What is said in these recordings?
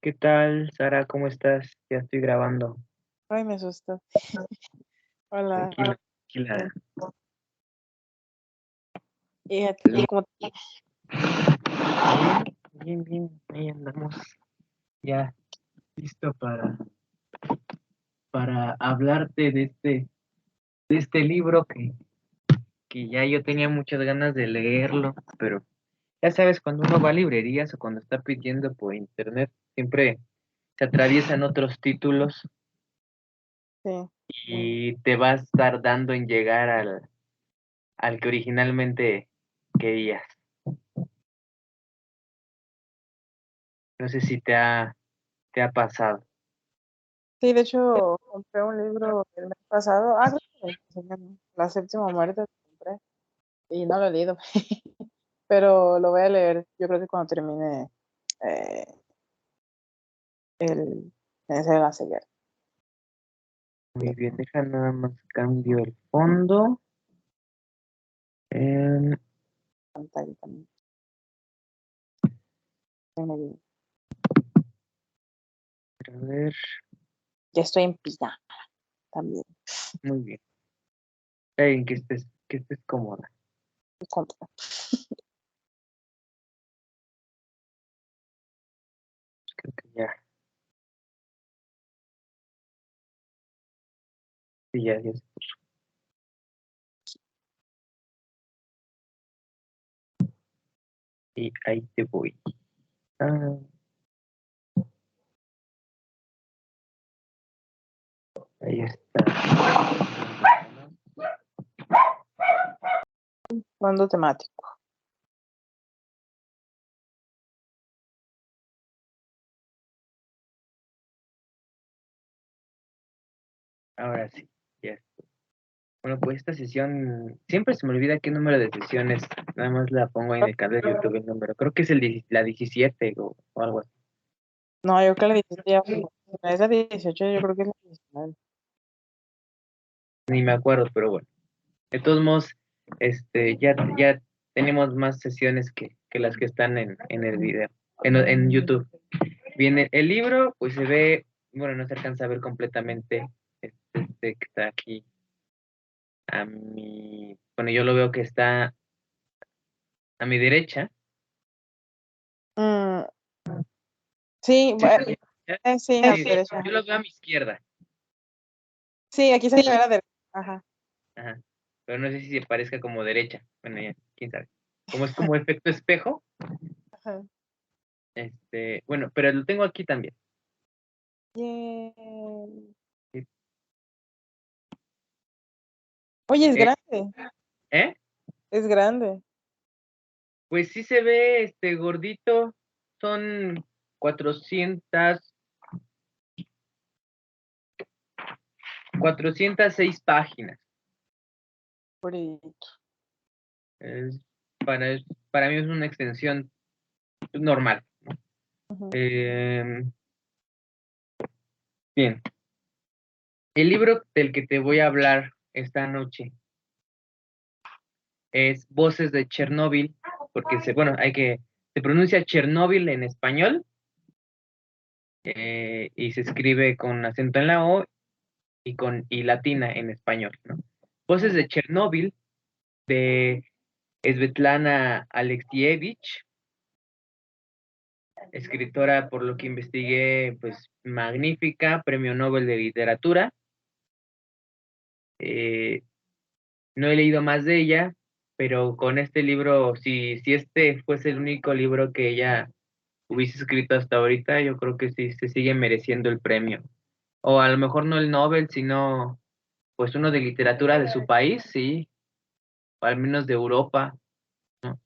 ¿Qué tal, Sara? ¿Cómo estás? Ya estoy grabando. Ay, me asustó. Hola. Tranquila, tranquila. ¿Y cómo te- Bien, bien, bien. Ahí andamos. Ya listo para hablarte de este libro que ya yo tenía muchas ganas de leerlo, pero ya sabes, cuando uno va a librerías o cuando está pidiendo por internet, siempre se atraviesan otros títulos Sí. y te vas tardando en llegar al que originalmente querías. No sé si te ha pasado. Sí, de hecho, compré un libro el mes pasado. Creo que me enseñaron. La séptima muerte lo compré y no lo he leído. Pero lo voy a leer, yo creo que cuando termine eh, el ese de la ceguera. Muy bien, deja nada más cambio el fondo. Em, Pantalla también. Tengo bien. a ver, Ya estoy en pijama también. muy bien. Está bien que estés cómoda. Contra. Creo que ya, sí, ya se puso. Y ahí te voy. Ah, ahí está. Fondo temático. Ahora sí, ya. Bueno, pues esta sesión, siempre se me olvida qué número de sesiones, nada más la pongo ahí en el canal de YouTube el número. Creo que es la 17 o algo así. No, yo creo que la 17 ya fue. Es la 18, yo creo que es la 19. Ni me acuerdo, pero bueno. De todos modos, ya tenemos más sesiones que las que están en el video, en YouTube. Bien, el libro, pues se ve, bueno, no se alcanza a ver completamente, que está aquí bueno, yo lo veo que está a mi derecha. Mm, sí, ¿Sí está a mi derecha? sí, a Sí, tu derecha. yo lo veo a mi izquierda, Sí, aquí se ve la derecha. Ajá. ajá, pero no sé si se parezca como derecha, bueno, ya, quién sabe. Como es como efecto espejo, Ajá. bueno, pero lo tengo aquí también. Bien. Sí. Oye, es Eh, grande, ¿Eh? es grande. Pues sí se ve gordito, son 400, 406 páginas. Bonito. Es- para, para mí es una extensión normal. Ujú. Eh, Bien, el libro del que te voy a hablar esta noche es Voces de Chernóbil, porque se pronuncia Chernóbil en español, y se escribe con acento en la O y con I latina en español, ¿no? Voces de Chernóbil de Svetlana Alexievich, escritora, por lo que investigué, pues magnífica, Premio Nobel de Literatura. Eh, no he leído más de ella, pero con este libro, si este fuese el único libro que ella hubiese escrito hasta ahorita, yo creo que sí se sigue mereciendo el premio. O a lo mejor no el Nobel, sino pues uno de literatura de su país, sí, o al menos de Europa, ¿no?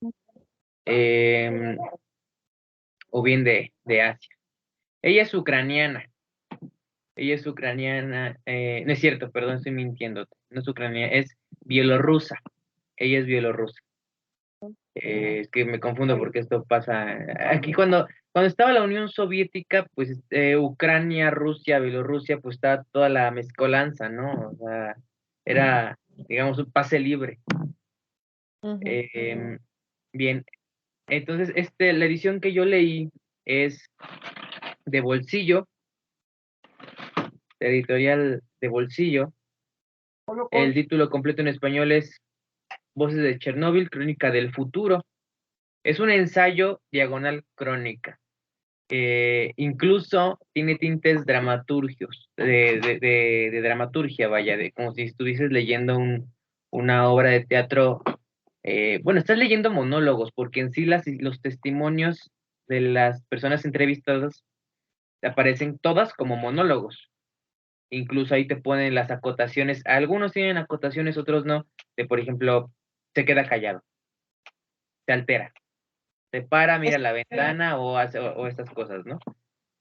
Em, o bien de Asia. Ella es ucraniana. Ella es ucraniana, no es cierto, perdón, estoy mintiendo, no es ucraniana, es bielorrusa. Ella es bielorrusa. Es que me confundo porque esto pasa aquí cuando estaba la Unión Soviética, pues Ucrania, Rusia, Bielorrusia, pues estaba toda la mezcolanza, ¿no? O sea, era, digamos, un pase libre. Ujú. Bien, entonces la edición que yo leí es de Bolsillo, editorial de Bolsillo. El título completo en español es Voces de Chernóbil, Crónica del Futuro. Es un ensayo diagonal crónica. Incluso tiene tintes dramaturgios, de dramaturgia, vaya, de como si estuvieses leyendo una obra de teatro. Bueno, estás leyendo monólogos, porque en sí los testimonios de las personas entrevistadas te aparecen todas como monólogos. Incluso ahí te ponen las acotaciones. Algunos tienen acotaciones, otros no. De, por ejemplo, se queda callado, se altera, se para, mira Es la ventana o hace o estas cosas, ¿no?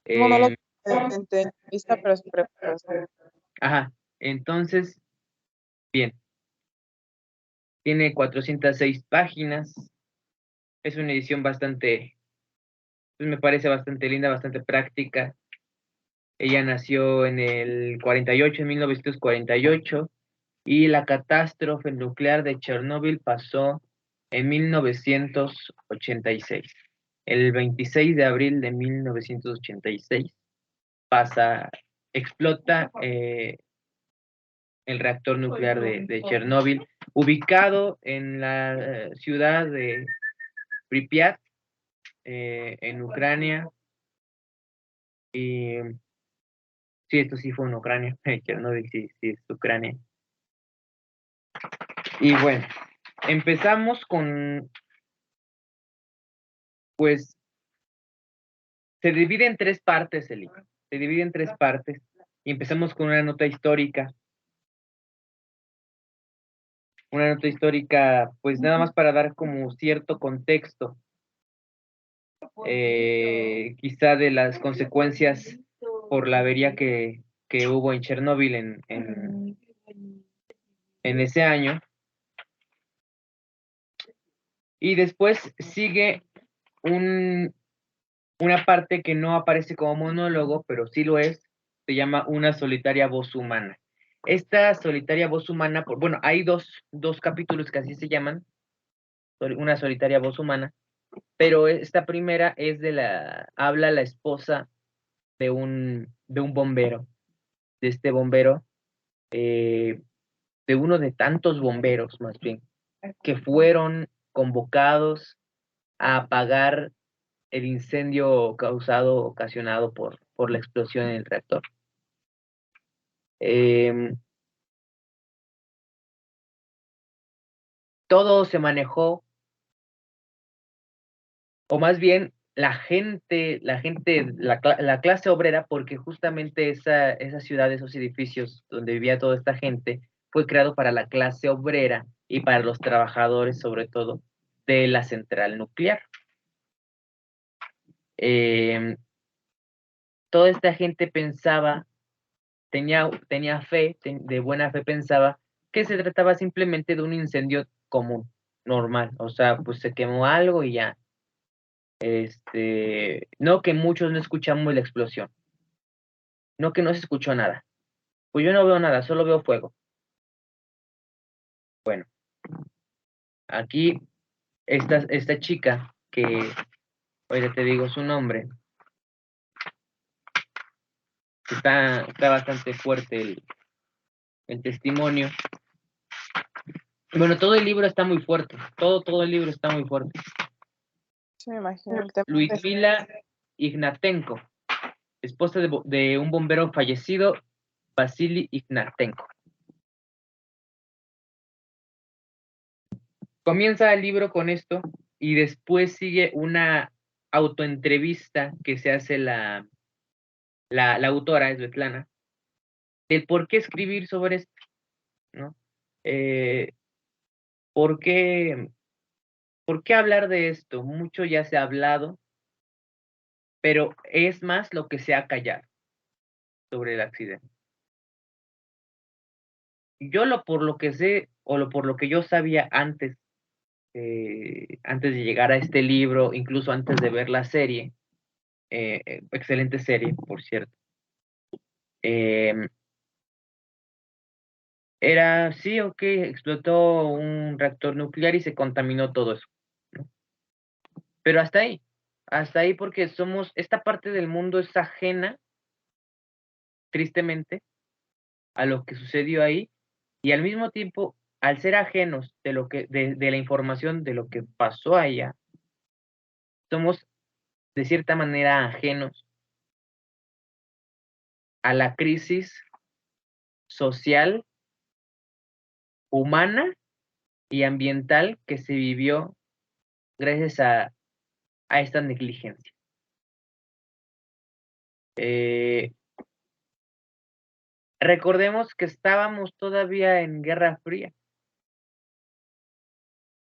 un monólogo Eh, de entrevista, pero sin preguntas. ajá. Entonces, bien, tiene 406 páginas. Es una edición bastante, pues me parece bastante linda, bastante práctica. Ella nació en el 48, en 1948, y la catástrofe nuclear de Chernóbil pasó en 1986. El 26 de abril de 1986 explota el reactor nuclear de Chernóbil, ubicado en la ciudad de Pripyat, en Ucrania. Y sí, esto sí fue en Ucrania, Chernóbil sí, sí es Ucrania. Y bueno, empezamos con, pues, se divide en tres partes el libro, se divide en tres partes, y empezamos con una nota histórica, pues nada más para dar como cierto contexto, quizá de las consecuencias por la avería que hubo en Chernóbil en ese año. Y después sigue un, una parte que no aparece como monólogo, pero sí lo es, se llama Una solitaria voz humana. Esta solitaria voz humana, bueno, hay dos capítulos que así se llaman, Una solitaria voz humana, pero esta primera es habla la esposa de un bombero, de este bombero, eh, de uno de tantos bomberos más bien, que fueron convocados a apagar el incendio ocasionado por la explosión en el reactor. Eh, Todo se manejó, o más bien la clase obrera, porque justamente esa ciudad, esos edificios donde vivía toda esta gente, fue creado para la clase obrera y para los trabajadores, sobre todo, de la central nuclear. Eh, Toda esta gente pensaba, tenía fe, de buena fe pensaba que se trataba simplemente de un incendio común, normal, o sea, pues se quemó algo y ya. No, que muchos no escuchamos la explosión, no, que no se escuchó nada. Pues yo no veo nada, solo veo fuego. Bueno, aquí esta chica, que ahorita te digo su nombre, está bastante fuerte el testimonio. Bueno, todo el libro está muy fuerte, todo el libro está muy fuerte. Sí, me imagino el tema. Luismila Ignatenko, esposa de un bombero fallecido, Vasily Ignatenko. Comienza el libro con esto y después sigue una autoentrevista que se hace la autora, Svetlana, del por qué escribir sobre esto, ¿no? Eh, ¿por qué, ¿Por qué hablar de esto? Mucho ya se ha hablado, pero es más lo que se ha callado sobre el accidente. Por lo que sé, por lo que yo sabía antes de llegar a este libro, incluso antes de ver la serie, excelente serie, por cierto. Eh, Era, sí, ok, explotó un reactor nuclear y se contaminó todo eso, ¿no? Pero hasta ahí. Hasta ahí porque esta parte del mundo es ajena, tristemente, a lo que sucedió ahí, y al mismo tiempo, al ser ajenos de la información de lo que pasó allá, somos de cierta manera ajenos a la crisis social, humana y ambiental que se vivió gracias a esta negligencia. Recordemos que estábamos todavía en Guerra Fría.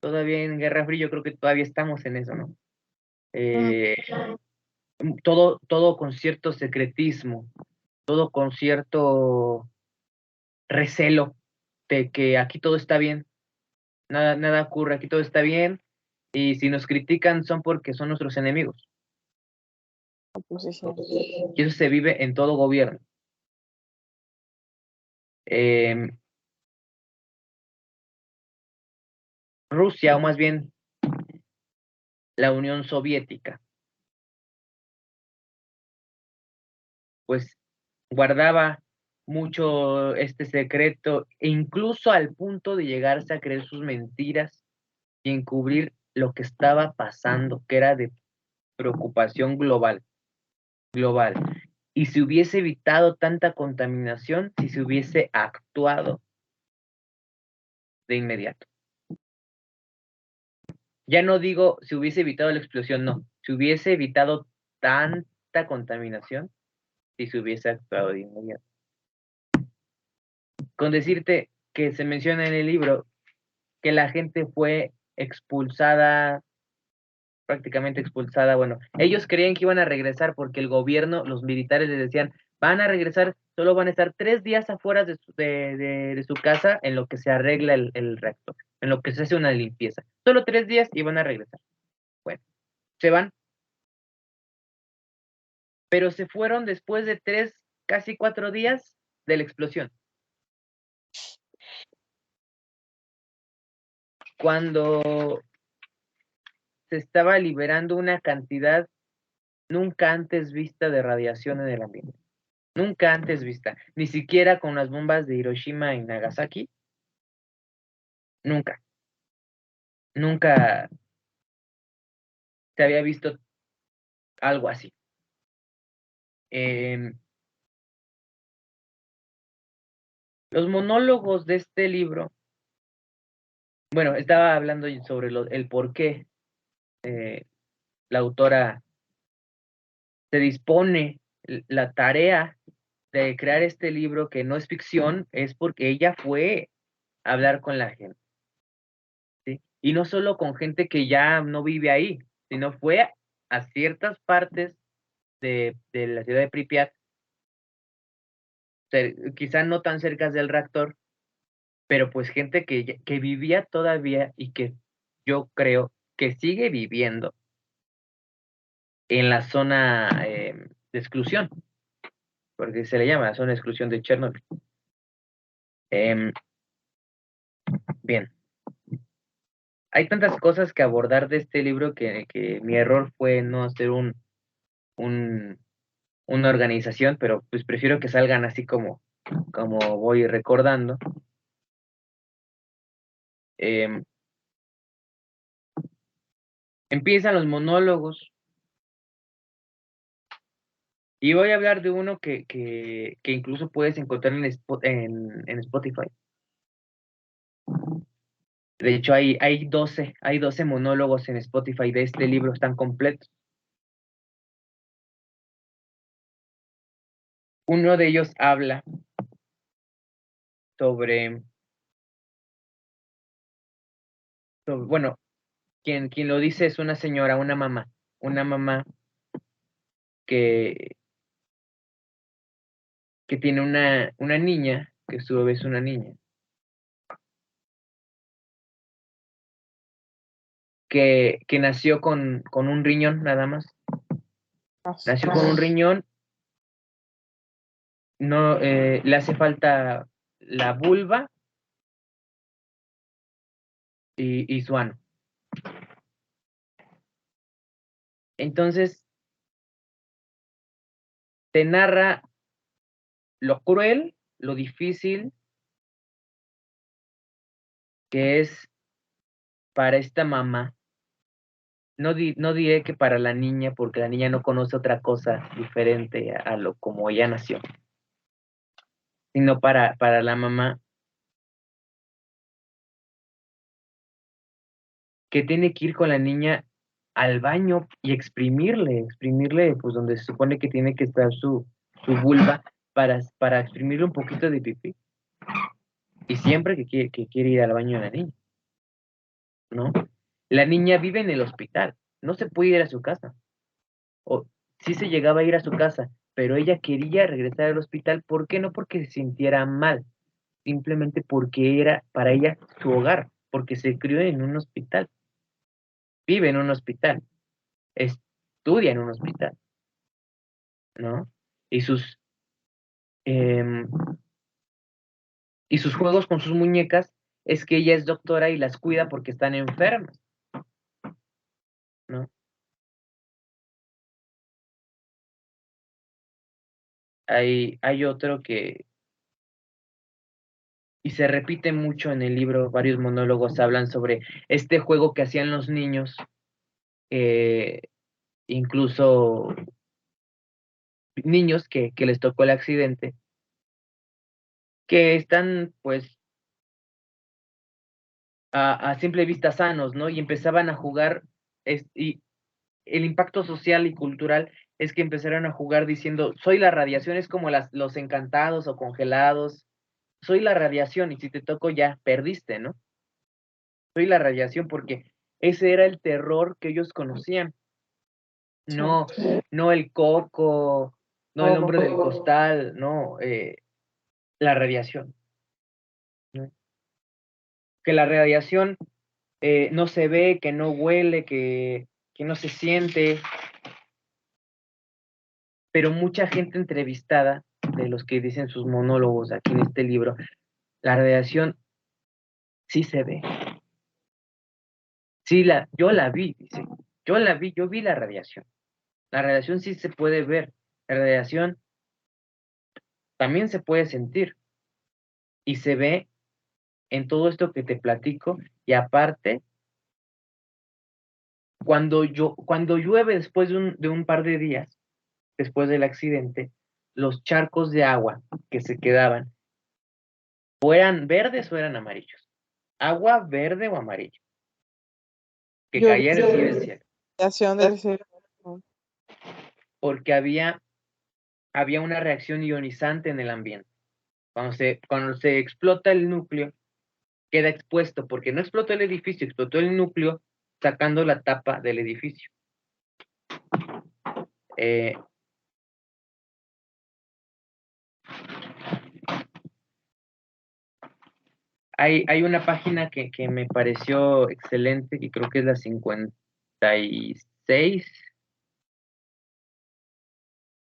Todavía en Guerra Fría, yo creo que todavía estamos en eso, ¿no? Todo con cierto secretismo, todo con cierto recelo de que aquí todo está bien, nada ocurre, aquí todo está bien, y si nos critican son porque son nuestros enemigos. Oposición. Y eso se vive en todo gobierno. Rusia, o más bien la Unión Soviética, pues guardaba mucho este secreto, e incluso al punto de llegarse a creer sus mentiras y encubrir lo que estaba pasando, que era de preocupación global. Y se hubiese evitado tanta contaminación si se hubiese actuado de inmediato. Ya no digo si hubiese evitado la explosión, no, si hubiese evitado tanta contaminación si se hubiese actuado de inmediato. Con decirte que se menciona en el libro que la gente fue expulsada, prácticamente expulsada. Bueno, ellos creían que iban a regresar porque el gobierno, los militares les decían, van a regresar, solo van a estar 3 días afuera de su casa en lo que se arregla el reactor, en lo que se hace una limpieza. Solo 3 días y van a regresar. Bueno, se van, pero se fueron después de 3, casi 4 días de la explosión. Cuando se estaba liberando una cantidad nunca antes vista de radiación en el ambiente. Nunca antes vista. Ni siquiera con las bombas de Hiroshima y Nagasaki. Nunca. Nunca se había visto algo así. Los monólogos de este libro, bueno, estaba hablando sobre el por qué la autora se dispone la tarea de crear este libro que no es ficción, es porque ella fue a hablar con la gente, ¿sí? Y no solo con gente que ya no vive ahí, sino fue a ciertas partes de la ciudad de Pripyat, quizá no tan cerca del reactor, pero pues gente que vivía todavía y que yo creo que sigue viviendo en la zona de exclusión, porque se le llama la zona de exclusión de Chernobyl. Bien, hay tantas cosas que abordar de este libro que mi error fue no hacer un, una organización, pero pues prefiero que salgan así como voy recordando. Eh, Empiezan los monólogos y voy a hablar de uno que incluso puedes encontrar en Spotify. De hecho, hay 12 monólogos en Spotify de este libro, están completos. Uno de ellos habla sobre bueno, quien lo dice es una señora, una mamá que, que tiene una niña, que su bebé es una niña, que nació con un riñón nada más. Nació con un riñón, no le hace falta la vulva y su ano. Entonces, te narra lo cruel, lo difícil que es para esta mamá. No diré que para la niña, porque la niña no conoce otra cosa diferente a lo como ella nació, sino para la mamá, que tiene que ir con la niña al baño y exprimirle, pues donde se supone que tiene que estar su vulva para exprimirle un poquito de pipí. Y siempre que quiere ir al baño la niña, ¿no? La niña vive en el hospital, no se puede ir a su casa. O sí se llegaba a ir a su casa, pero ella quería regresar al hospital. ¿Por qué? No porque se sintiera mal, simplemente porque era para ella su hogar, porque se crió en un hospital, vive en un hospital, estudia en un hospital, ¿no? Y sus, em, y sus juegos con sus muñecas es que ella es doctora y las cuida porque están enfermas, ¿no? Hay otro y se repite mucho en el libro, varios monólogos hablan sobre este juego que hacían los niños, eh, incluso niños que les tocó el accidente, que están pues a simple vista sanos, ¿no? Y empezaban a jugar, y el impacto social y cultural es que empezaron a jugar diciendo, soy la radiación, es como los encantados o congelados, soy la radiación y si te toco ya perdiste, ¿no? Soy la radiación porque ese era el terror que ellos conocían, Sí. no, no el coco, no el hombre del costal, no, la radiación, ¿no? Que la radiación no se ve, que no huele, que no se siente, pero mucha gente entrevistada, de los que dicen sus monólogos aquí en este libro, la radiación sí se ve. Sí, yo la vi, dice. Yo vi la radiación. La radiación sí se puede ver. La radiación también se puede sentir y se ve en todo esto que te platico. Y aparte, cuando llueve después de un par de días, después del accidente, los charcos de agua que se quedaban, o eran verdes o eran amarillos. Agua verde o amarillo, que Yo vi caía así del cielo, radiación del cielo. porque había una reacción ionizante en el ambiente. Cuando se explota el núcleo, queda expuesto, porque no explotó el edificio, explotó el núcleo sacando la tapa del edificio. Eh, hay una página que me pareció excelente, y creo que es la 56,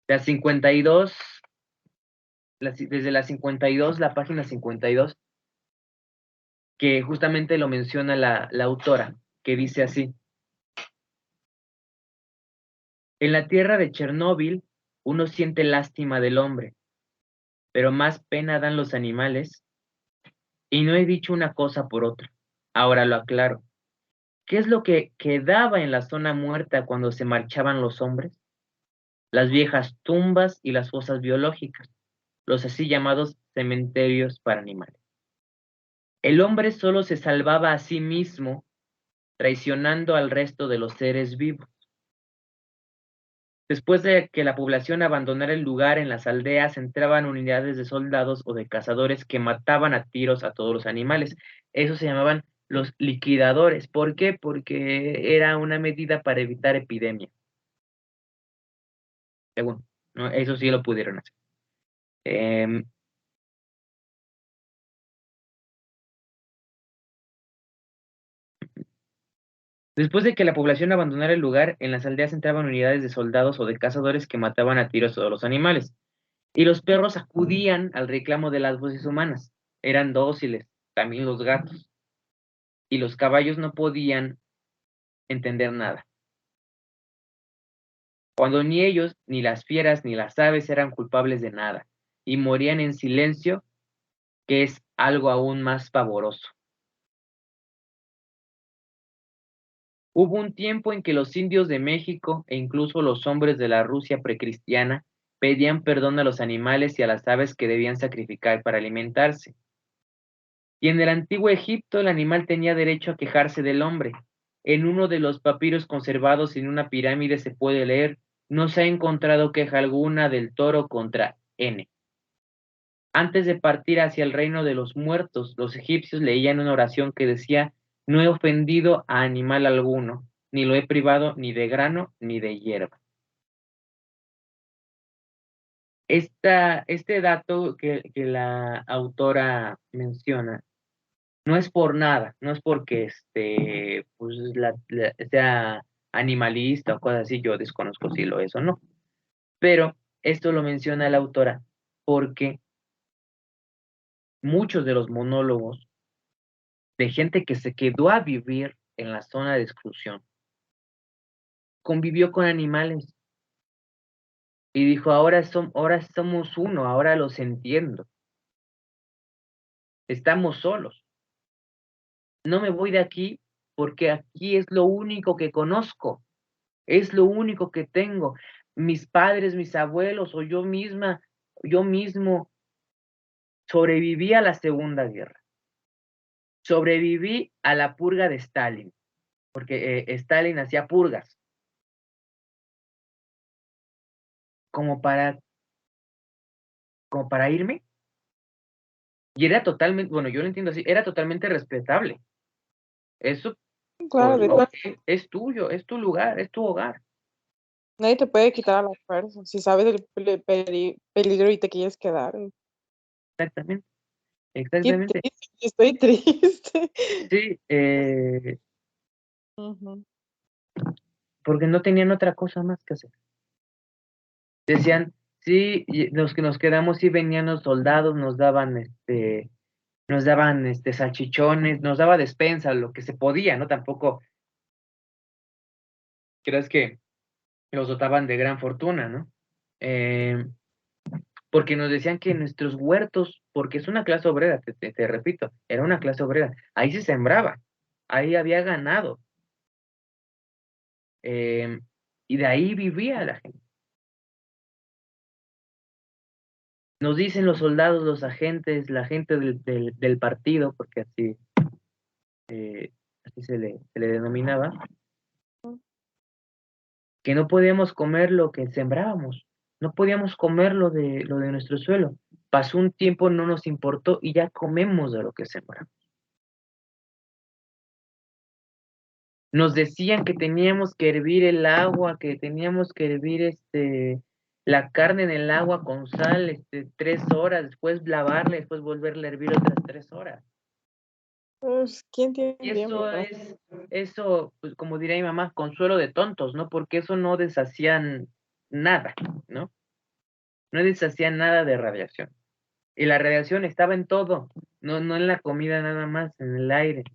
la 52, desde la 52, la página 52, que justamente lo menciona la autora, que dice así: en la tierra de Chernóbil uno siente lástima del hombre, pero más pena dan los animales, y no he dicho una cosa por otra. Ahora lo aclaro. ¿Qué es lo que quedaba en la zona muerta cuando se marchaban los hombres? Las viejas tumbas y las fosas biológicas, los así llamados cementerios para animales. El hombre solo se salvaba a sí mismo, traicionando al resto de los seres vivos. Después de que la población abandonara el lugar, en las aldeas entraban unidades de soldados o de cazadores que mataban a tiros a todos los animales. Eso se llamaban los liquidadores. ¿Por qué? Porque era una medida para evitar epidemias, según, ¿no? Eso sí lo pudieron hacer. Em, Después de que la población abandonara el lugar, en las aldeas entraban unidades de soldados o de cazadores que mataban a tiros a todos los animales. Y los perros acudían al reclamo de las voces humanas. Eran dóciles, también los gatos. Y los caballos no podían entender nada. cuando ni ellos, ni las fieras, ni las aves eran culpables de nada, y morían en silencio, que es algo aún más pavoroso. Hubo un tiempo en que los indios de México e incluso los hombres de la Rusia precristiana pedían perdón a los animales y a las aves que debían sacrificar para alimentarse. Y en el antiguo Egipto el animal tenía derecho a quejarse del hombre. En uno de los papiros conservados en una pirámide se puede leer: no se ha encontrado queja alguna del toro contra N. Antes de partir hacia el reino de los muertos, los egipcios leían una oración que decía: no he ofendido a animal alguno, ni lo he privado ni de grano ni de hierba. Este dato que la autora menciona no es por nada, no es porque pues sea animalista o cosas así, yo desconozco si lo es o no, pero esto lo menciona la autora porque muchos de los monólogos de gente que se quedó a vivir en la zona de exclusión convivió con animales y dijo: ahora somos uno, ahora los entiendo, estamos solos, no me voy de aquí porque aquí es lo único que conozco. Es lo único que tengo. Mis padres, mis abuelos o yo misma, yo mismo sobreviví a la Segunda Guerra. Sobreviví a la purga de Stalin, porque Stalin hacía purgas, como para, como para irme. Y era totalmente, bueno, yo lo entiendo así, era totalmente respetable. Eso, Claro, pues, de ok, es tuyo, es tu lugar, es tu hogar. nadie te puede quitar a la fuerza. Si sabes del peligro y te quieres quedar. Exactamente, Qué exactamente. triste, estoy triste. Sí, Ujú. porque no tenían otra cosa más que hacer. Decían, sí, y los que nos quedamos, sí venían los soldados, nos daban salchichones, nos daba despensa, lo que se podía, ¿no? Tampoco creas que los dotaban de gran fortuna, ¿no? Eh, porque nos decían que nuestros huertos, porque es una clase obrera, te repito, era una clase obrera, ahí se sembraba, ahí había ganado, eh, y de ahí vivía la gente. Nos dicen los soldados, los agentes, la gente del partido, porque así se le denominaba, que no podíamos comer lo que sembrábamos, no podíamos comer lo de nuestro suelo. Pasó un tiempo, no nos importó y ya comemos de lo que sembramos. Nos decían que teníamos que hervir el agua, que teníamos que hervir la carne en el agua con sal 3 horas, después lavarla, después volverla a hervir otras 3 horas. Pues, ¿quién tiene Y tiempo para eso, pues, como diría mi mamá, consuelo de tontos, ¿no? Porque eso no deshacían nada, ¿no? No deshacían nada de radiación. Y la radiación estaba en todo, no en la comida nada más, en el aire.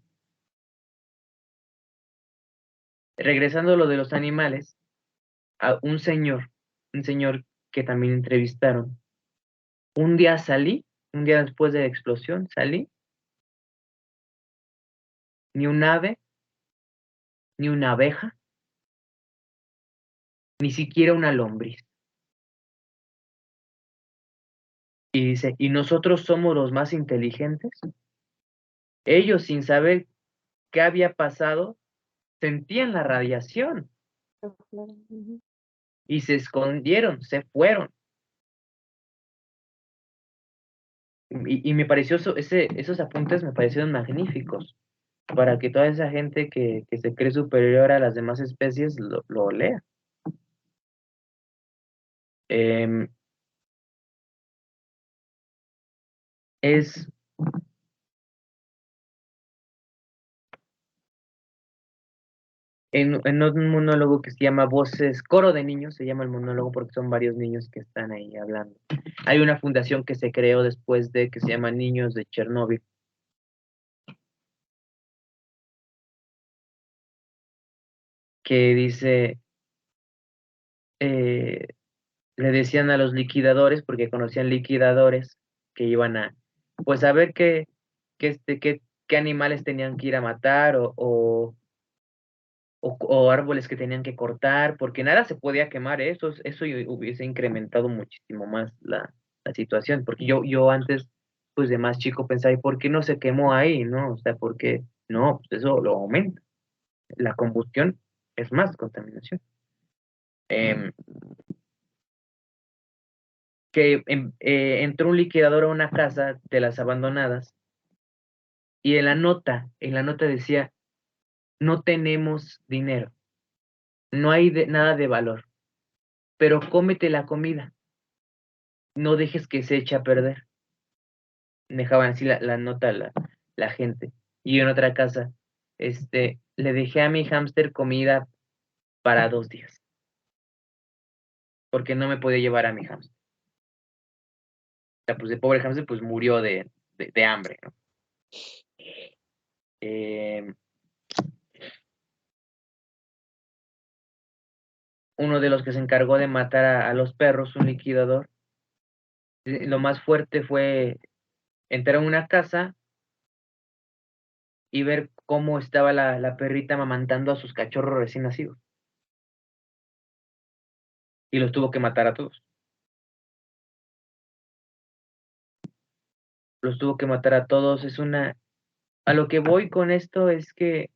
Regresando a lo de los animales, a un señor que también entrevistaron, un día después de la explosión, salí, ni un ave, ni una abeja, ni siquiera una lombriz. Y dice, ¿y nosotros somos los más inteligentes? Ellos, sin saber qué había pasado, sentían la radiación Ujú. y se escondieron, se fueron. Y me pareció esos apuntes me parecieron magníficos para que toda esa gente que se cree superior a las demás especies lo lea. Em, es en un monólogo que se llama Voces, Coro de Niños, se llama el monólogo porque son varios niños que están ahí hablando. Hay una fundación que se creó después de que se llama Niños de Chernóbil, que dice, eh, le decían a los liquidadores, porque conocían liquidadores que iban a, pues a ver qué animales tenían que ir a matar o árboles que tenían que cortar, porque nada se podía quemar, ¿eh? Eso hubiese incrementado muchísimo más la situación, porque yo antes, pues de más chico pensaba, ¿y por qué no se quemó ahí, no? O sea, ¿por qué? No, pues eso lo aumenta. La combustión es más contaminación. Em, entró un liquidador a una casa de las abandonadas y en la nota decía, no tenemos dinero, no hay nada de valor, pero cómete la comida, no dejes que se eche a perder. Dejaban así la nota la gente. Y en otra casa, le dejé a mi hámster comida para 2 días, porque no me podía llevar a mi hámster. O sea, pues el pobre hámster pues murió de hambre, ¿no? Eh, Uno de los que se encargó de matar a los perros, un liquidador, lo más fuerte fue entrar a una casa y ver cómo estaba la perrita amamantando a sus cachorros recién nacidos. Y los tuvo que matar a todos. Los tuvo que matar a todos. A lo que voy con esto es que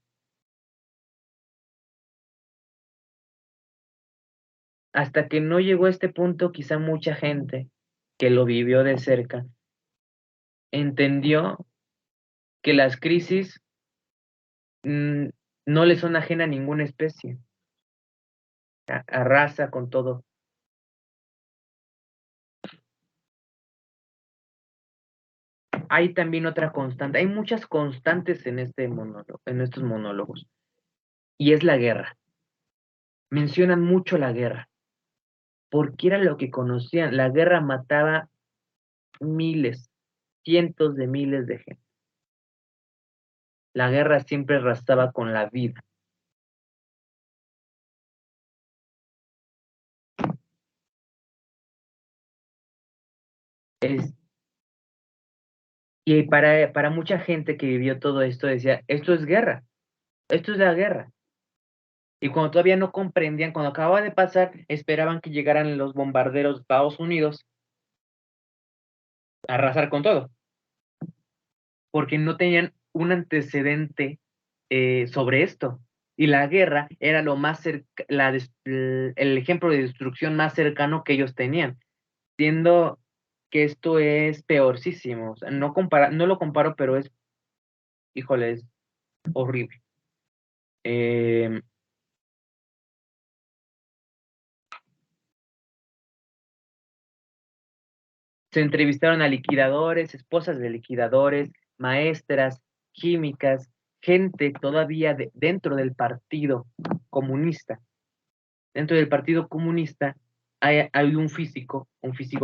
hasta que no llegó a este punto, quizá mucha gente que lo vivió de cerca entendió que las crisis mm, no le son ajena a ninguna especie, arrasa con todo. Hay también otra constante, hay muchas constantes en en estos monólogos, y es la guerra. Mencionan mucho la guerra, porque era lo que conocían. La guerra mataba miles, cientos de miles de gente. La guerra siempre arrasaba con la vida. Es, y para mucha gente que vivió todo esto decía, esto es guerra, esto es la guerra. Y cuando todavía no comprendían, cuando acababa de pasar, esperaban que llegaran los bombarderos de Estados Unidos a arrasar con todo, porque no tenían un antecedente sobre esto. Y la guerra era lo más el ejemplo de destrucción más cercano que ellos tenían, siendo que esto es peorcísimo. O sea, no lo comparo, pero híjole, es horrible. Eh, Se entrevistaron a liquidadores, esposas de liquidadores, maestras, químicas, gente todavía dentro del Partido Comunista. Dentro del Partido Comunista hay un físico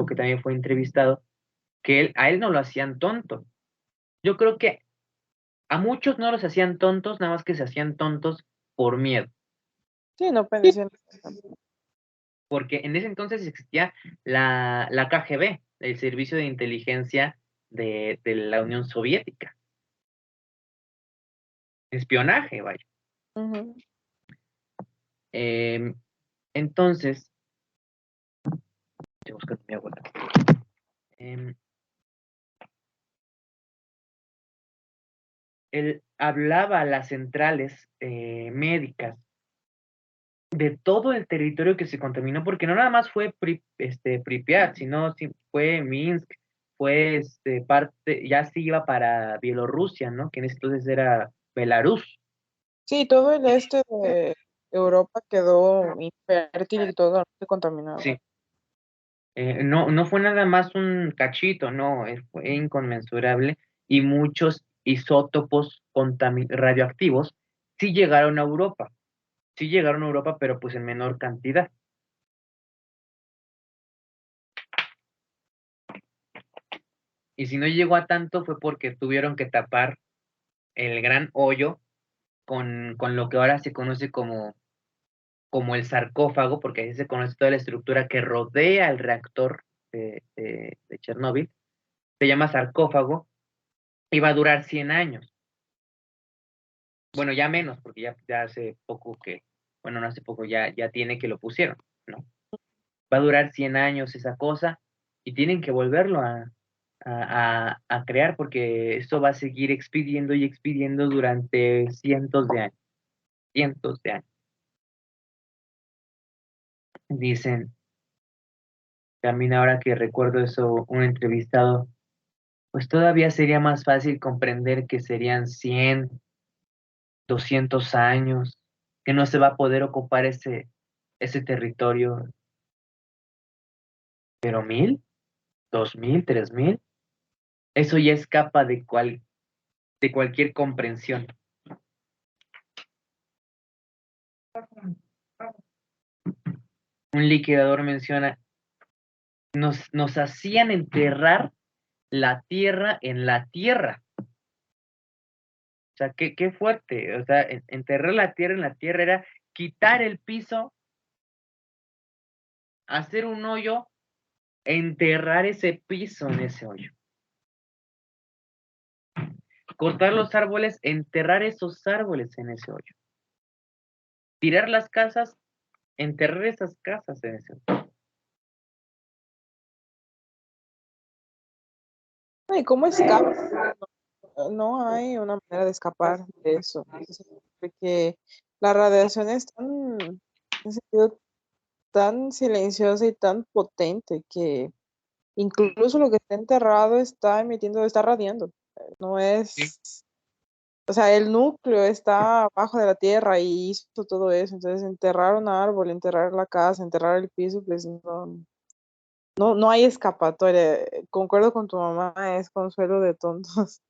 que también fue entrevistado, que a él no lo hacían tonto. Yo creo que a muchos no los hacían tontos, nada más que se hacían tontos por miedo. Sí, no pensé. Porque en ese entonces existía la KGB, el Servicio de Inteligencia de la Unión Soviética. Espionaje, vaya. Ujú. Entonces, estoy buscando mi abuela. Em, Él hablaba a las centrales médicas de todo el territorio que se contaminó, porque no nada más fue Pripyat, sino fue Minsk, fue parte, ya se iba para Bielorrusia, ¿no? Que en ese entonces era Belarus. Sí, todo el este de Europa quedó infértil y todo contaminado. Sí. No fue nada más un cachito, no, fue inconmensurable y muchos isótopos radioactivos sí llegaron a Europa, pero pues en menor cantidad. Y si no llegó a tanto fue porque tuvieron que tapar el gran hoyo con lo que ahora se conoce como como el sarcófago, porque así se conoce toda la estructura que rodea el reactor de Chernóbil, se llama sarcófago, y va a durar 100 años. Bueno, ya menos, porque ya hace poco que, bueno, no hace poco, ya tiene que lo pusieron, ¿no? Va a durar 100 años esa cosa, y tienen que volverlo a crear, porque esto va a seguir expidiendo y expidiendo durante cientos de años. Dicen, también ahora que recuerdo eso, un entrevistado, pues todavía sería más fácil comprender que serían 100, 200 años, que no se va a poder ocupar ese territorio, pero 1000, 2000, 3000, eso ya escapa de cualquier comprensión. Un liquidador menciona, nos hacían enterrar la tierra en la tierra. O sea, qué fuerte. O sea, enterrar la tierra en la tierra era quitar el piso, hacer un hoyo, enterrar ese piso en ese hoyo. Cortar los árboles, enterrar esos árboles en ese hoyo. Tirar las casas, enterrar esas casas en ese hoyo. ¿Y cómo escapas? No hay una manera de escapar de eso, porque la radiación es en sentido, tan silenciosa y tan potente que incluso lo que está enterrado está emitiendo, está radiando. No Sí. es, o sea, el núcleo está abajo de la tierra y hizo todo eso. Entonces, enterrar un árbol, enterrar la casa, enterrar el piso, pues no hay escapatoria. Concuerdo con tu mamá, es consuelo de tontos.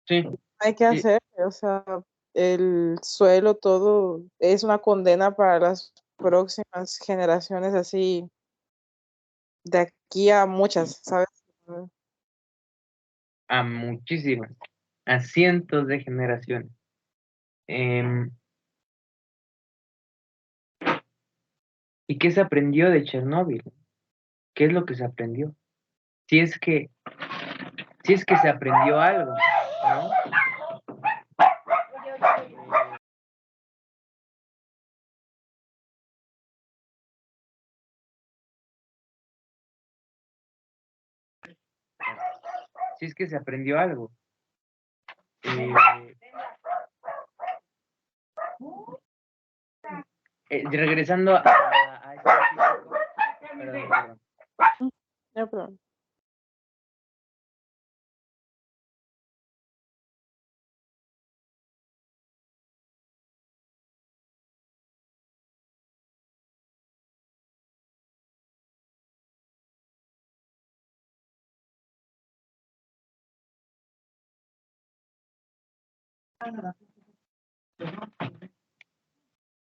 Sí, Hay que sí. hacer, o sea, el suelo, todo es una condena para las próximas generaciones, así de aquí a muchas, ¿sabes? A muchísimas, a cientos de generaciones. Em, ¿Y qué se aprendió de Chernóbil? ¿Qué es lo que se aprendió? Si es que, si es que se aprendió algo, ¿no? Si es que se aprendió algo. Eh, regresando a este físico, perdón. No, pero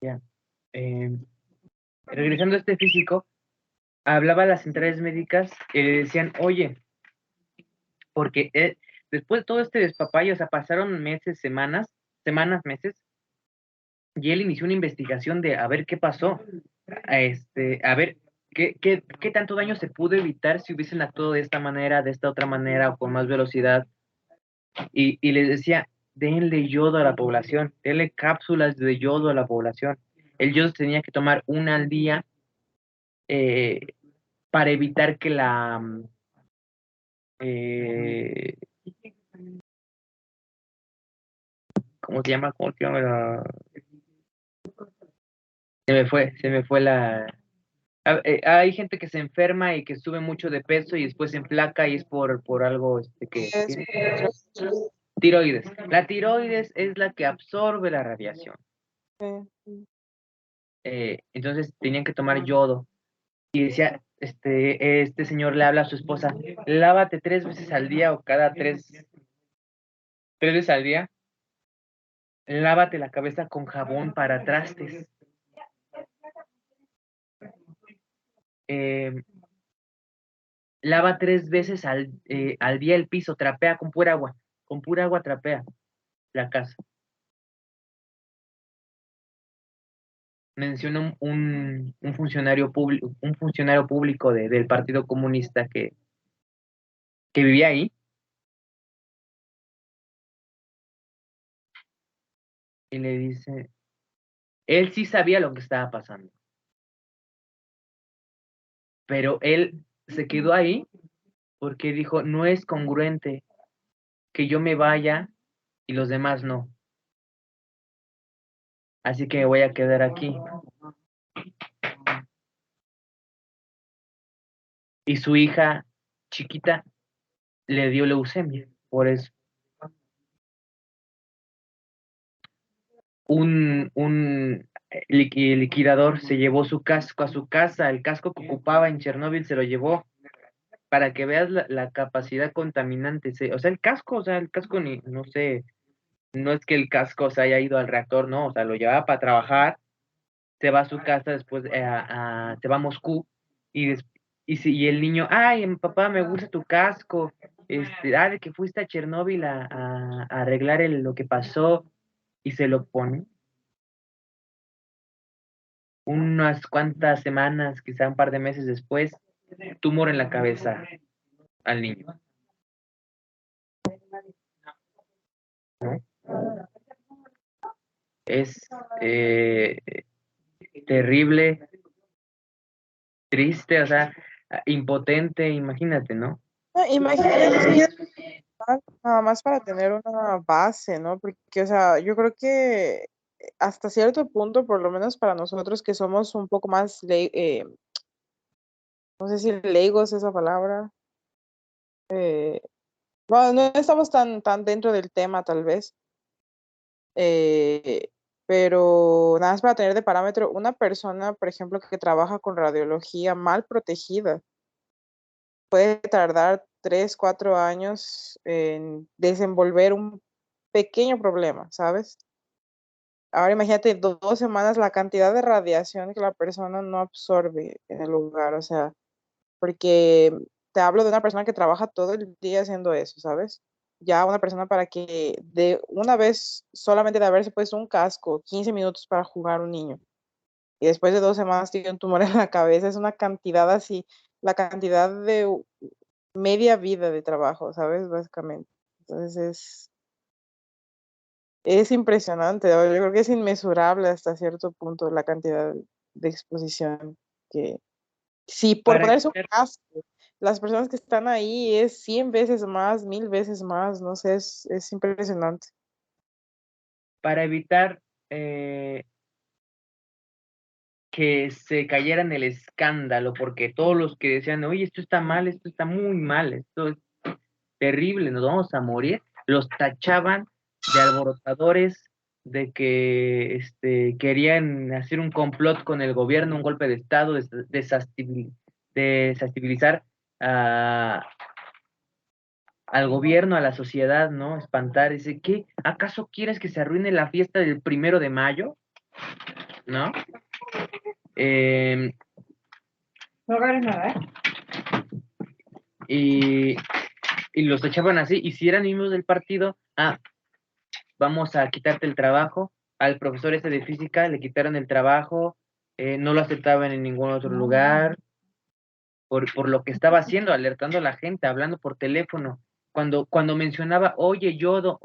Ya. Regresando a este físico, hablaba a las centrales médicas y le decían, oye, porque después de todo este despapalle, o sea, pasaron meses, semanas, meses, y él inició una investigación de a ver qué pasó, a ver qué tanto daño se pudo evitar si hubiesen actuado de esta manera, de esta otra manera o con más velocidad. Y les decía, denle yodo a la población, denle cápsulas de yodo a la población. El yodo tenía que tomar una al día eh, para evitar que eh, ¿cómo se llama? ¿Cómo se llama? Se me fue hay gente que se enferma y que sube mucho de peso y después se enflaca y es por algo que es tiene. Tiroides. La tiroides es la que absorbe la radiación. Entonces tenían que tomar yodo. Y decía, este señor le habla a su esposa, lávate 3 veces al día o cada 3 veces al día, lávate la cabeza con jabón para trastes. Eh, Lava 3 veces al día el piso, trapea con pura agua trapea la casa. menciona un funcionario público, del Partido Comunista que vivía ahí, y le dice, él sí sabía lo que estaba pasando, pero él se quedó ahí porque dijo, no es congruente que yo me vaya y los demás no, así que me voy a quedar aquí. Y su hija chiquita le dio leucemia, por eso. Un liquidador se llevó su casco a su casa, el casco que ocupaba en Chernóbil se lo llevó, para que veas la capacidad contaminante. O sea, el casco ni, no sé, no es que el casco se haya ido al reactor, no, o sea, lo llevaba para trabajar, se va a su casa después, se va a Moscú, y, y el niño, ay, papá, me gusta tu casco, de que fuiste a Chernóbil a arreglar lo que pasó, y se lo pone. Unas cuantas semanas, quizá un par de meses después, tumor en la cabeza al niño, ¿no? Es eh, terrible, triste, o sea, impotente, imagínate, ¿no? Imagínate nada más para tener una base, ¿no? Porque, o sea, yo creo que hasta cierto punto, por lo menos para nosotros que somos un poco más, no sé si leigos esa palabra, bueno, no estamos tan dentro del tema tal vez, eh, pero nada más para tener de parámetro, una persona, por ejemplo, que trabaja con radiología mal protegida, puede tardar 3, 4 años en desenvolver un pequeño problema, ¿sabes? Ahora imagínate 2 semanas la cantidad de radiación que la persona no absorbe en el lugar, o sea, porque te hablo de una persona que trabaja todo el día haciendo eso, ¿sabes? Ya una persona para que de una vez solamente de haberse puesto un casco, 15 minutos para jugar un niño, y después de 2 semanas tiene un tumor en la cabeza, es una cantidad así, la cantidad de media vida de trabajo, ¿sabes? Básicamente. Entonces es impresionante, yo creo que es inmesurable hasta cierto punto la cantidad de exposición que, si por Para ponerse un evitar, casco, las personas que están ahí es 100 veces más, 1000 veces más, no sé, es impresionante. para evitar eh, que se cayera en el escándalo, porque todos los que decían, oye, esto está mal, esto está muy mal, esto es terrible, nos vamos a morir, los tachaban de alborotadores, de que querían hacer un complot con el gobierno, un golpe de Estado, desestabilizar al gobierno, a la sociedad, ¿no? Espantar, dice, ¿qué? ¿Acaso quieres que se arruine la fiesta del 1 de mayo? ¿No? Eh, No agarres nada, ¿eh? y, y los echaban así, y si eran miembros del partido, vamos a quitarte el trabajo. Al profesor de física le quitaron el trabajo, no lo aceptaban en ningún otro lugar, por lo que estaba haciendo, alertando a la gente, hablando por teléfono. Cuando mencionaba, oye, yodo,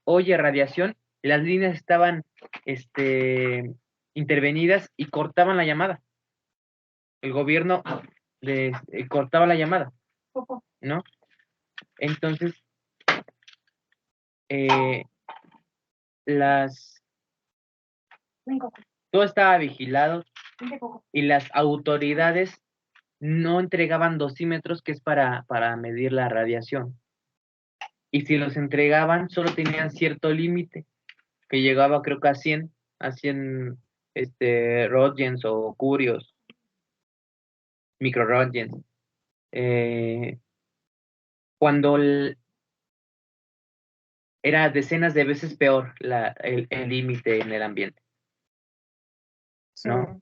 oye, radiación, las líneas estaban intervenidas y cortaban la llamada. El gobierno cortaba la llamada, ¿no? Entonces, eh, las, todo estaba vigilado y las autoridades no entregaban dosímetros, que es para medir la radiación. Y si los entregaban, solo tenían cierto límite, que llegaba creo que a 100 Röntgens o curios, micro Röntgens. Eh, cuando era decenas de veces peor el límite en el ambiente, Sí. ¿no?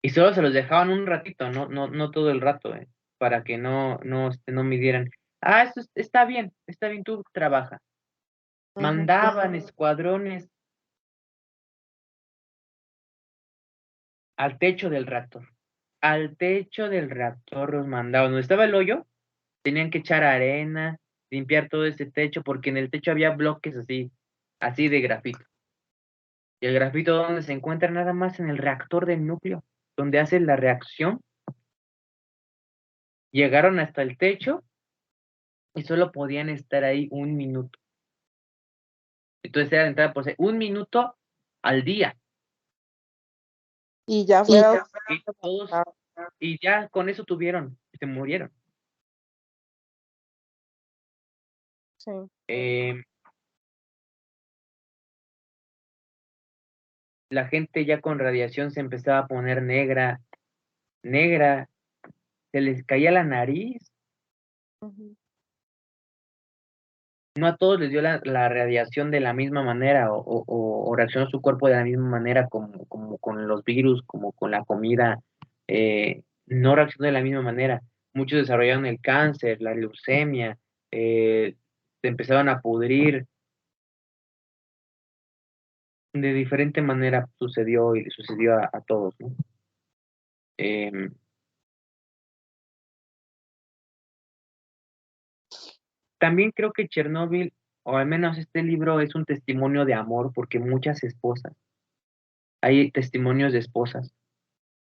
Y solo se los dejaban un ratito, no todo el rato, para que no midieran. Esto está bien, tú trabaja. Ujú. Mandaban escuadrones al techo del reactor. Al techo del reactor los mandaban. Donde estaba el hoyo, tenían que echar arena, limpiar todo ese techo, porque en el techo había bloques así de grafito. Y el grafito donde se encuentra nada más en el reactor del núcleo, donde hace la reacción. Llegaron hasta el techo y solo podían estar ahí un minuto. Entonces era entrar por 1 minuto al día. Y ya Y, fuera. y todos, y ya con eso se murieron. Sí. La gente ya con radiación se empezaba a poner negra, se les caía la nariz. Ujú. No a todos les dio la radiación de la misma manera o reaccionó su cuerpo de la misma manera como con los virus, como con la comida. No reaccionó de la misma manera. Muchos desarrollaron el cáncer, la leucemia, se empezaron a pudrir. De diferente manera sucedió y le sucedió a todos, ¿no? Em, También creo que Chernóbil, o al menos este libro, es un testimonio de amor, porque muchas esposas, hay testimonios de esposas,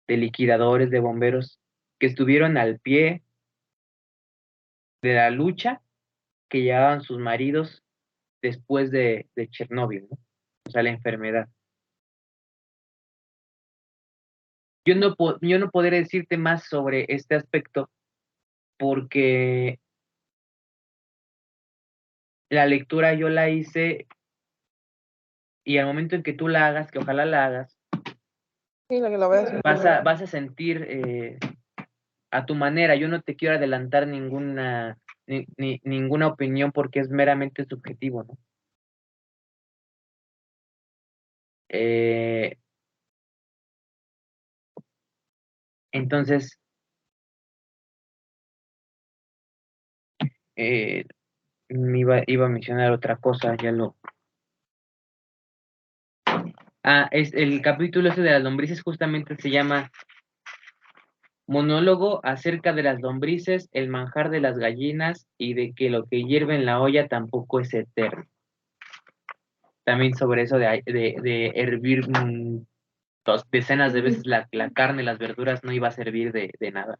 de liquidadores, de bomberos, que estuvieron al pie de la lucha que llevaban sus maridos después de Chernóbil, ¿no? O sea, la enfermedad. Yo no podré decirte más sobre este aspecto porque la lectura yo la hice y al momento en que tú la hagas, que ojalá la hagas, Sí, lo que lo ves. vas a sentir a tu manera. Yo no te quiero adelantar ninguna opinión porque es meramente subjetivo, ¿no? Eh, entonces, eh, iba a mencionar otra cosa, ya lo... Es el capítulo ese de las lombrices justamente se llama Monólogo acerca de las lombrices, el manjar de las gallinas y de que lo que hierve en la olla tampoco es eterno. También sobre eso de hervir decenas de veces la carne, las verduras no iba a servir de nada.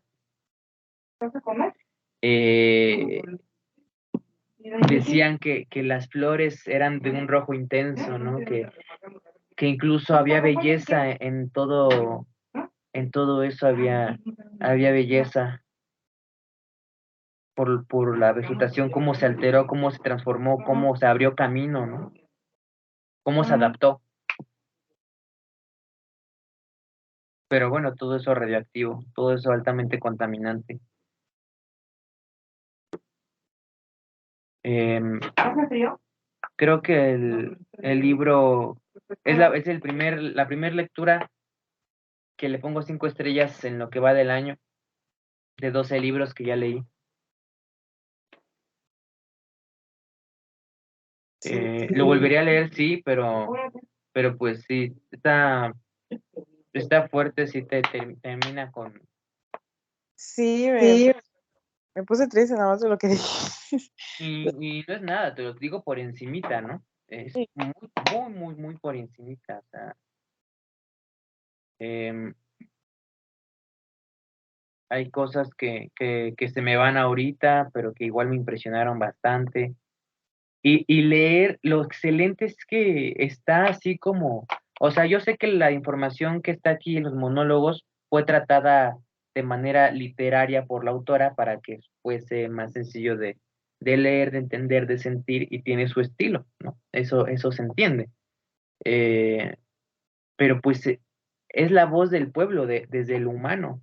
Eh, Decían que las flores eran de un rojo intenso, ¿no? Que incluso había belleza en todo eso había belleza por la vegetación, cómo se alteró, cómo se transformó, cómo se abrió camino, ¿no? Cómo se adaptó. Pero bueno, todo eso radioactivo, todo eso altamente contaminante. ¿Hace frío? Creo que el libro es la primera lectura que le pongo 5 estrellas en lo que va del año, de 12 libros que ya leí. Lo volvería a leer, sí, pero pues sí, está fuerte, sí termina con... Sí, me puse triste nada más de lo que dije. Y no es nada, te lo digo por encimita, ¿no? Es Sí. muy, muy, muy, muy por encimita, o sea, em, hay cosas que se me van ahorita, pero que igual me impresionaron bastante. Y leer lo excelente es que está así como, o sea, yo sé que la información que está aquí en los monólogos fue tratada de manera literaria por la autora para que fuese más sencillo de leer, de entender, de sentir y tiene su estilo, ¿no? Eso se entiende. Eh, pero pues es la voz del pueblo, desde el humano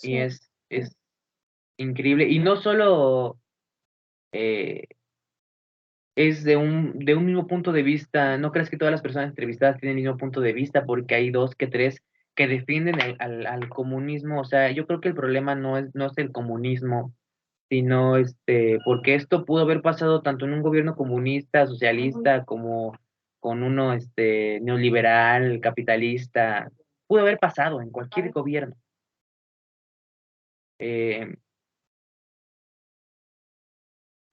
y Sí. es increíble. Y no solo... eh, es de un mismo punto de vista. No creas que todas las personas entrevistadas tienen el mismo punto de vista, porque hay dos que tres que defienden al comunismo. O sea, yo creo que el problema no es el comunismo, sino porque esto pudo haber pasado tanto en un gobierno comunista, socialista, como con uno neoliberal, capitalista, pudo haber pasado en cualquier gobierno. Eh,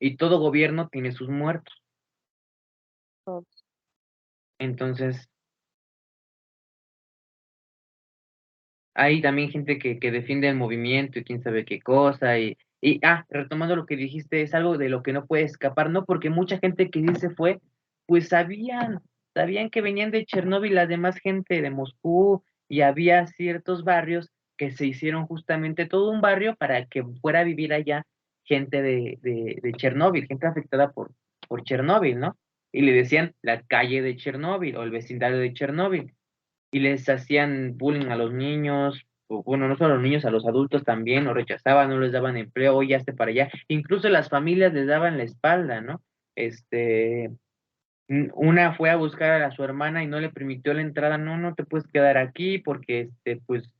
y todo gobierno tiene sus muertos. Entonces, hay también gente que defiende el movimiento y quién sabe qué cosa. Retomando lo que dijiste, es algo de lo que no puede escapar, ¿no? Porque mucha gente que sí se fue, pues sabían que venían de Chernóbil las demás gente de Moscú y había ciertos barrios que se hicieron justamente todo un barrio para que fuera a vivir allá gente de Chernóbil, gente afectada por Chernóbil, ¿no? Y le decían la calle de Chernóbil o el vecindario de Chernóbil y les hacían bullying a los niños, o bueno, no solo a los niños, a los adultos también, los rechazaban, no les daban empleo, oye, hazte para allá, incluso las familias les daban la espalda, ¿no? Este, una fue a buscar a su hermana y no le permitió la entrada, no, no te puedes quedar aquí porque, pues,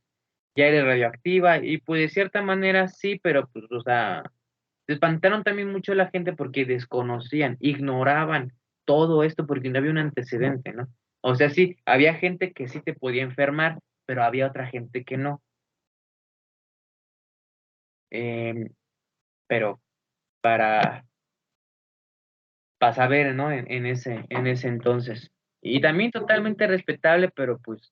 ya eres radioactiva, y pues de cierta manera sí, pero pues, o sea, se espantaron también mucho la gente porque desconocían, ignoraban todo esto porque no había un antecedente, ¿no? O sea, sí, había gente que sí te podía enfermar, pero había otra gente que no. Em, pero para, para saber, ¿no? En ese entonces. Y también totalmente respetable, pero pues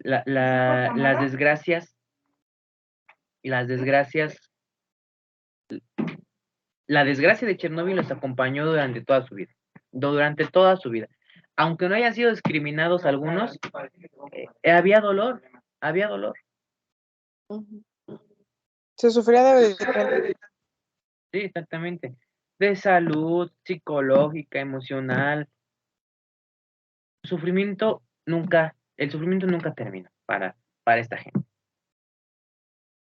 las desgracias, la desgracia de Chernóbil los acompañó durante toda su vida, durante toda su vida. Aunque no hayan sido discriminados algunos, había dolor, había dolor. Ujú. Se sufría de diferentes. Sí, exactamente. De salud, psicológica, emocional. El sufrimiento nunca termina para esta gente.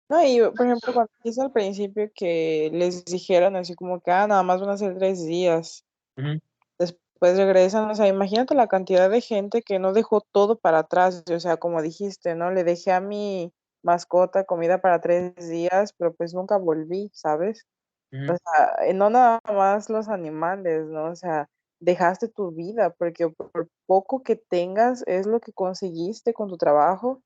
No, y por ejemplo, cuando dijiste al principio que les dijeron así como que, nada más van a ser 3 días, Ujú, después regresan, o sea, imagínate la cantidad de gente que no dejó todo para atrás, o sea, como dijiste, ¿no? Le dejé a mi mascota comida para 3 días, pero pues nunca volví, ¿sabes? O ujú, sea, no nada más los animales, ¿no? O sea, dejaste tu vida, porque por poco que tengas es lo que conseguiste con tu trabajo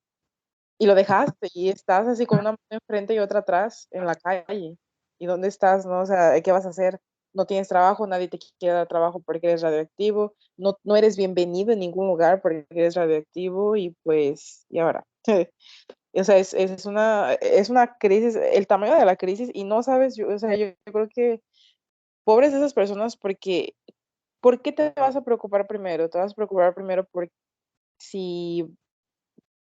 y lo dejaste y estás así con una mano enfrente y otra atrás en la calle. ¿Y dónde estás, no? O sea, ¿qué vas a hacer? No tienes trabajo, nadie te quiere dar trabajo porque eres radioactivo, no eres bienvenido en ningún lugar porque eres radioactivo y pues, ¿y ahora? O sea, es una crisis, el tamaño de la crisis y no sabes, o sea, yo creo que pobres de esas personas porque, ¿por qué te vas a preocupar primero? Te vas a preocupar primero por si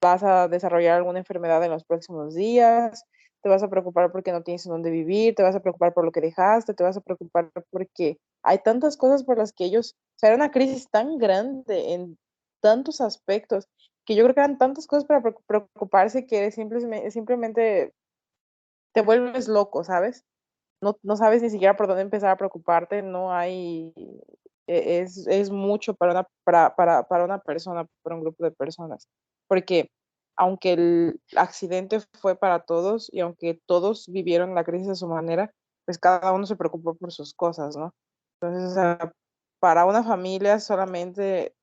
vas a desarrollar alguna enfermedad en los próximos días, te vas a preocupar porque no tienes en dónde vivir, te vas a preocupar por lo que dejaste, te vas a preocupar porque hay tantas cosas por las que ellos, o sea, era una crisis tan grande en tantos aspectos que yo creo que eran tantas cosas para preocuparse que simplemente te vuelves loco, ¿sabes? No sabes ni siquiera por dónde empezar a preocuparte, no hay, es mucho para una persona, para un grupo de personas, porque aunque el accidente fue para todos y aunque todos vivieron la crisis a su manera, pues cada uno se preocupó por sus cosas, ¿no? Entonces, o sea, para una familia solamente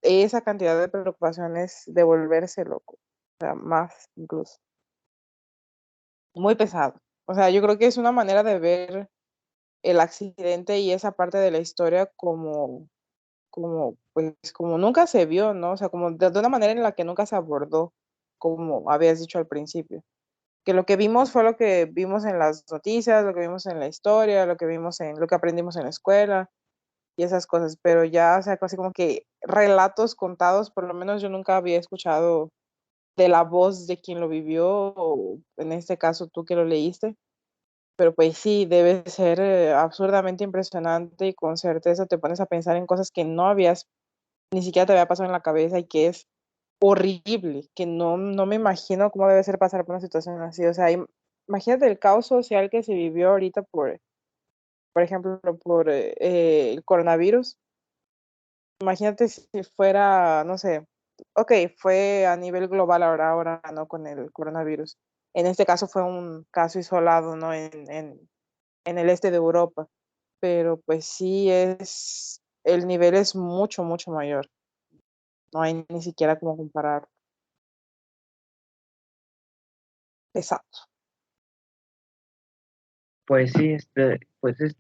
esa cantidad de preocupaciones de volverse loco, o sea, más incluso, muy pesado. O sea, yo creo que es una manera de ver el accidente y esa parte de la historia pues, como nunca se vio, ¿no? O sea, como de una manera en la que nunca se abordó, como habías dicho al principio. Que lo que vimos fue lo que vimos en las noticias, lo que vimos en la historia, lo que vimos lo que aprendimos en la escuela y esas cosas, pero ya, o sea, casi como que relatos contados, por lo menos yo nunca había escuchado de la voz de quien lo vivió, o en este caso tú que lo leíste. Pero pues sí, debe ser absurdamente impresionante y con certeza te pones a pensar en cosas que no habías, ni siquiera te había pasado en la cabeza y que es horrible, que no me imagino cómo debe ser pasar por una situación así. O sea, imagínate el caos social que se vivió ahorita por ejemplo, por el coronavirus. Imagínate si fuera, no sé, ok, fue a nivel global ahora, ¿no? Con el coronavirus. En este caso fue un caso isolado, ¿no? En el este de Europa, pero pues sí es, el nivel es mucho, mucho mayor. No hay ni siquiera cómo comparar. Exacto. Pues sí, este es Voces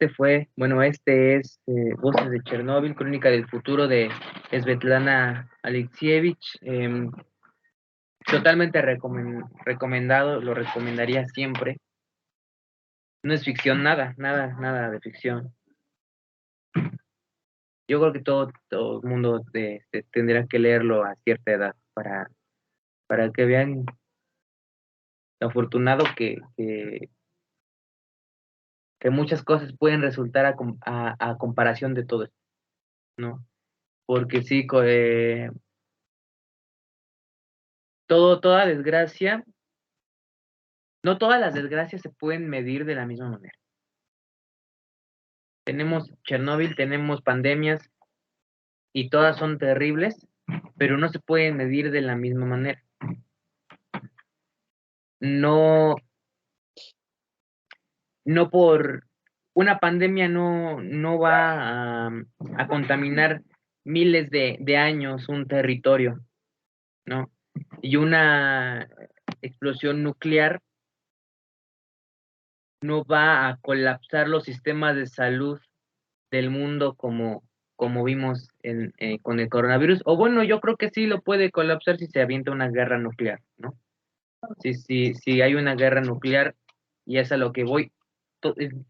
de Chernóbil, Crónica del Futuro de Svetlana Alexievich. Totalmente recomendado, lo recomendaría siempre. No es ficción, nada, nada, nada de ficción. Yo creo que todo el mundo tendrá que leerlo a cierta edad para que vean lo afortunado que muchas cosas pueden resultar a comparación de todo esto, ¿no? Porque sí, toda desgracia, no todas las desgracias se pueden medir de la misma manera. Tenemos Chernóbil, tenemos pandemias y todas son terribles, pero no se pueden medir de la misma manera. No, no por una pandemia no va a contaminar miles de años un territorio, ¿no? Y una explosión nuclear no va a colapsar los sistemas de salud del mundo como vimos con el coronavirus. O bueno, yo creo que sí lo puede colapsar si se avienta una guerra nuclear, ¿no? Si hay una guerra nuclear, y es a lo que voy.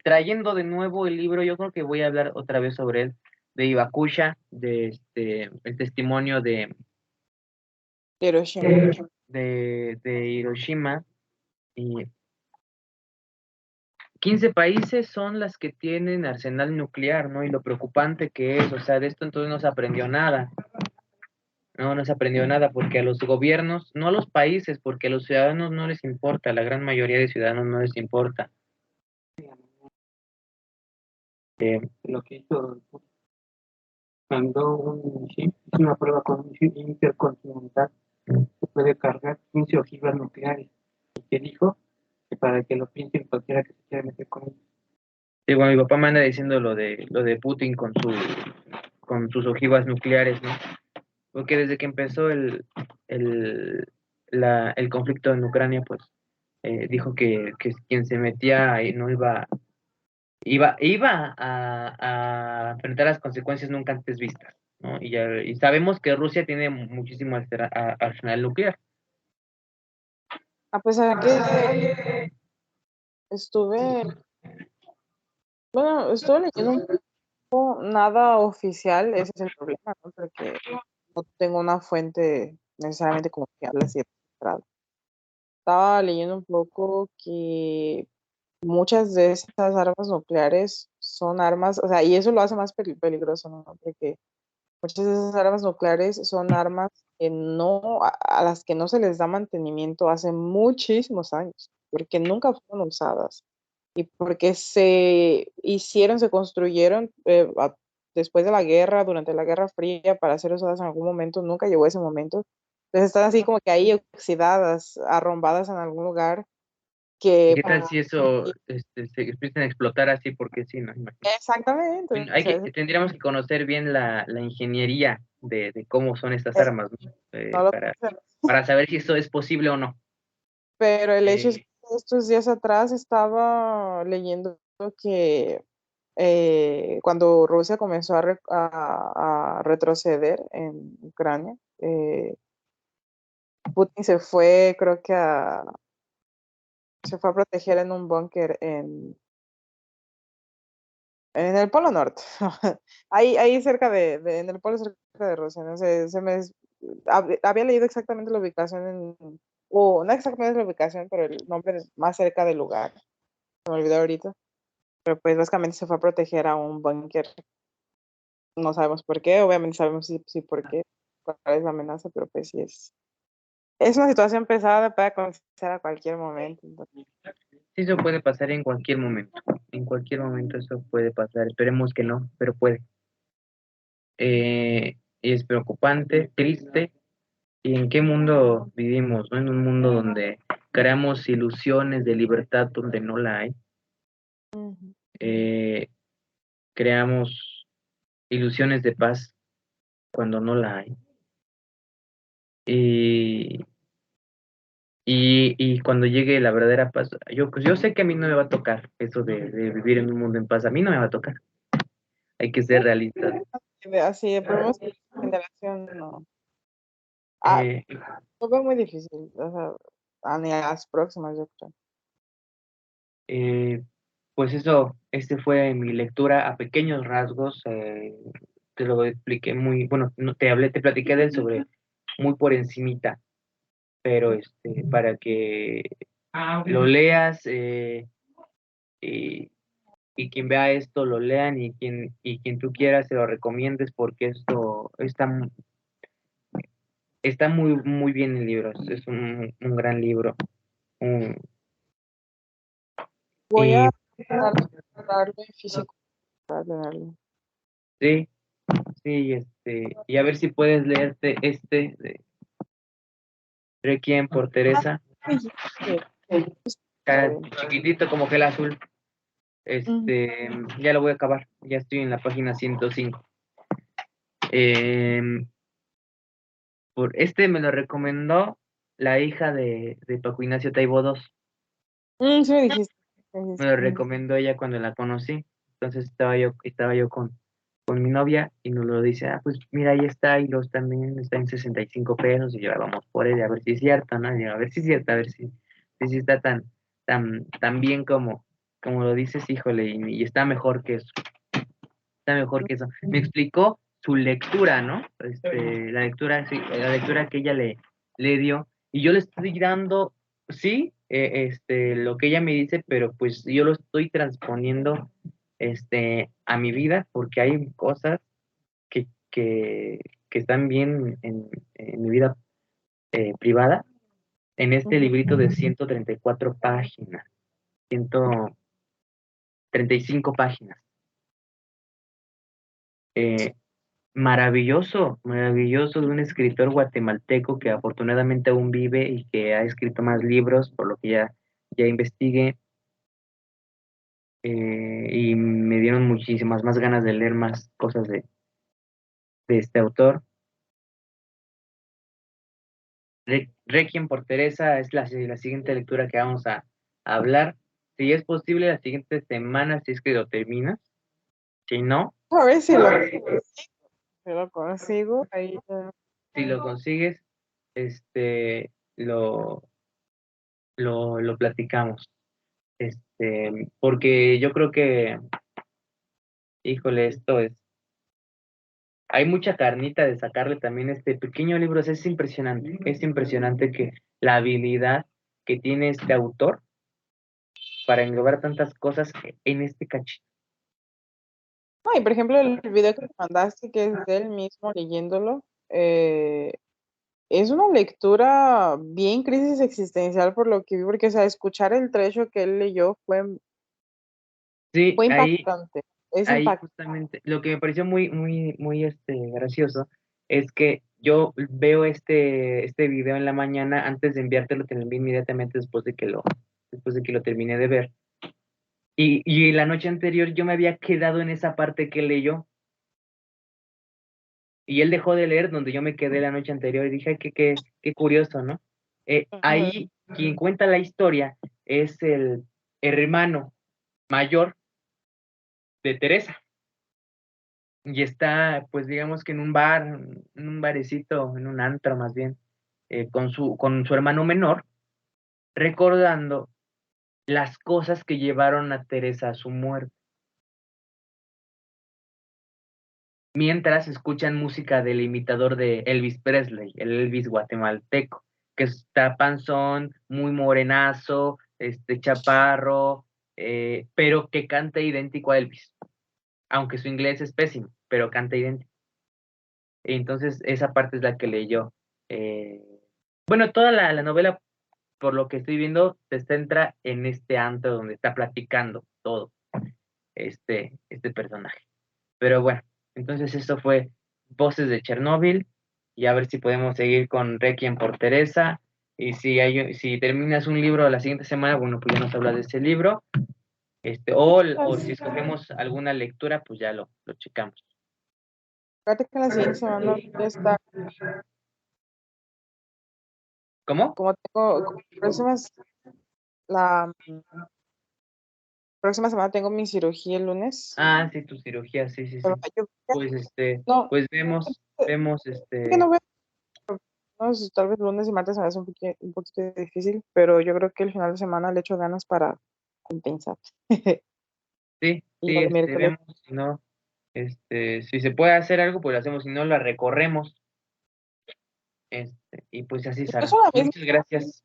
Trayendo de nuevo el libro, yo creo que voy a hablar otra vez sobre él, de Ibakusha, el testimonio Hiroshima. de Hiroshima. Y 15 países son las que tienen arsenal nuclear, ¿no? Y lo preocupante que es, o sea, de esto entonces no se aprendió nada. No se aprendió nada porque a los gobiernos, no a los países, porque a los ciudadanos no les importa, a la gran mayoría de ciudadanos no les importa. Lo que hizo, mandó un chip, es una prueba con un chip intercontinental que puede cargar 15 ojivas nucleares. Y que dijo que para que lo piensen cualquiera que se quiera meter con ellos. Sí, bueno, mi papá me anda diciendo lo de Putin con sus ojivas nucleares, ¿no? Porque desde que empezó el conflicto en Ucrania, pues dijo que quien se metía ahí no iba a enfrentar las consecuencias nunca antes vistas, ¿no? Y sabemos que Rusia tiene muchísimo arsenal nuclear. A pesar que estuve, bueno, estuve leyendo un poco, nada oficial, ese es el problema, ¿no? Porque no tengo una fuente necesariamente confiable así registrada. Estaba leyendo un poco que muchas de esas armas nucleares son armas, o sea, y eso lo hace más peligroso, ¿no? Porque muchas de esas armas nucleares son armas que a las que no se les da mantenimiento hace muchísimos años, porque nunca fueron usadas y porque se construyeron después de la guerra, durante la Guerra Fría, para ser usadas en algún momento, nunca llegó ese momento. Entonces están así como que ahí oxidadas, arrombadas en algún lugar ¿Y que... qué tal si eso se empiezan a explotar así? Porque sí, ¿no? Imagínate. Exactamente. Bueno, O sea, tendríamos que conocer bien la ingeniería de cómo son estas es- armas, ¿no? no lo Para, sé. para saber si eso es posible o no. Pero el hecho es Eh, que estos días atrás estaba leyendo que cuando Rusia comenzó a retroceder en Ucrania, Putin se fue, creo que se fue a proteger en un búnker en el Polo Norte, ahí cerca en el polo cerca de Rusia, no sé, había leído exactamente la ubicación o no exactamente la ubicación, pero el nombre más cerca del lugar, se me olvidó ahorita, pero pues básicamente se fue a proteger a un búnker, no sabemos por qué, obviamente sabemos sí por qué, cuál es la amenaza, pero pues sí es una situación pesada para acontecer a cualquier momento, entonces. sí, eso puede pasar en cualquier momento. En cualquier momento eso puede pasar. Esperemos que no, pero puede. Y es preocupante, triste. ¿Y en qué mundo vivimos, no? En un mundo donde creamos ilusiones de libertad donde no la hay. Ujú. Eh, creamos ilusiones de paz cuando no la hay. Y, y cuando llegue la verdadera paz, yo sé que a mí no me va a tocar eso de vivir en un mundo en paz, a mí no me va a tocar, hay que ser realistas. Así, de por lo menos generación, no. Eh, Lo veo muy difícil, o sea, ni a las próximas, yo creo. pues eso, este fue mi lectura a pequeños rasgos, te lo expliqué muy, bueno, no, te platiqué de él sobre muy por encimita, pero para que lo leas y, y quien vea esto lo lean y quien tú quieras se lo recomiendes porque esto está muy, muy bien el libro, es un gran libro. un- Voy y a tratar de comprarlo en físico para tenerlo. sí, sí, y a ver si puedes leerte de Requiem por Teresa, Sí, está está bien. chiquitito como gel azul. Ujú. Ya lo voy a acabar, ya estoy en la página 105. Em, me lo recomendó la hija de Paco Ignacio Taibo II. Sí me dijiste. Me Me dijiste. lo recomendó ella cuando la conocí. Entonces estaba yo con mi novia y nos lo dice, pues mira, ahí está, y los también está en 65 pesos, y yo, vamos por él, a ver si es cierto, ¿no? Y yo, a ver si es cierto, a ver si está tan bien como lo dices, híjole, y está mejor que eso, está mejor que eso. Me explicó su lectura, ¿no? Sí, la lectura que ella le dio, y yo le estoy dando, sí, lo que ella me dice, pero pues yo lo estoy transponiendo, a mi vida, porque hay cosas que, que, que están bien en mi vida privada, en este Ujú. librito de 134 páginas, 135 páginas. Eh, Maravilloso, maravilloso, de un escritor guatemalteco que afortunadamente aún vive y que ha escrito más libros, por lo que ya investigué, y me dieron muchísimas más ganas de leer más cosas de este autor. Requiem por Teresa es la siguiente lectura que vamos a hablar. Si es posible, la siguiente semana, si es que lo terminas. Si no, A ver si lo consigo. Ahí, si lo consigues, lo, lo platicamos. Porque yo creo que, híjole, hay mucha carnita de sacarle también este pequeño libro. Es impresionante que la habilidad que tiene este autor para englobar tantas cosas en este cachito. no, y por ejemplo, el video que me mandaste, que es de él mismo leyéndolo, es una lectura bien crisis existencial por lo que vi, porque, o sea, escuchar el trecho que él leyó Sí, fue ahí, impactante. Es ahí impactante. justamente, lo que me pareció muy, muy, muy gracioso es que yo veo este video en la mañana antes de enviártelo, te lo envío inmediatamente después de que lo terminé de ver. Y la noche anterior yo me había quedado en esa parte que leyó. Y él dejó de leer donde yo me quedé la noche anterior y dije, "Ay, qué curioso, ¿no?" Ujú. Ahí quien cuenta la historia es el hermano mayor de Teresa. Y está, pues digamos que en un bar, en un barecito, en un antro más bien, con su hermano menor, recordando las cosas que llevaron a Teresa a su muerte. Mientras escuchan música del imitador de Elvis Presley, el Elvis guatemalteco, que está panzón, muy morenazo, chaparro, pero que canta idéntico a Elvis, aunque su inglés es pésimo, pero canta idéntico. Entonces, esa parte es la que leyó. Eh, bueno, toda la novela, por lo que estoy viendo, se centra en este antro donde está platicando todo este personaje. Pero bueno, entonces esto fue Voces de Chernóbil, y a ver si podemos seguir con Requiem por Teresa. Y si terminas un libro la siguiente semana, bueno, pues ya nos hablas de ese libro. O si escogemos alguna lectura, pues ya lo checamos. Fíjate que la siguiente semana ya está, ¿Cómo? como tengo, la próxima semana tengo mi cirugía el lunes. Ah, sí, tu cirugía, sí, sí, Pero sí. yo, Pues no, pues vemos, que no veo, no, tal vez lunes y martes se me hace un poquito difícil, pero yo creo que el final de semana le echo ganas para compensar. sí, Y sí, el miércoles, vemos, si no, si se puede hacer algo, pues lo hacemos, si no, la recorremos, y pues así, Sara. incluso la misma, Muchas gracias.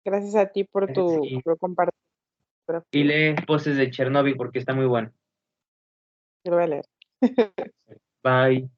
gracias a ti por Gracias, por compartir, y lee Voces de Chernobyl porque está muy bueno. lo voy a leer. Bye.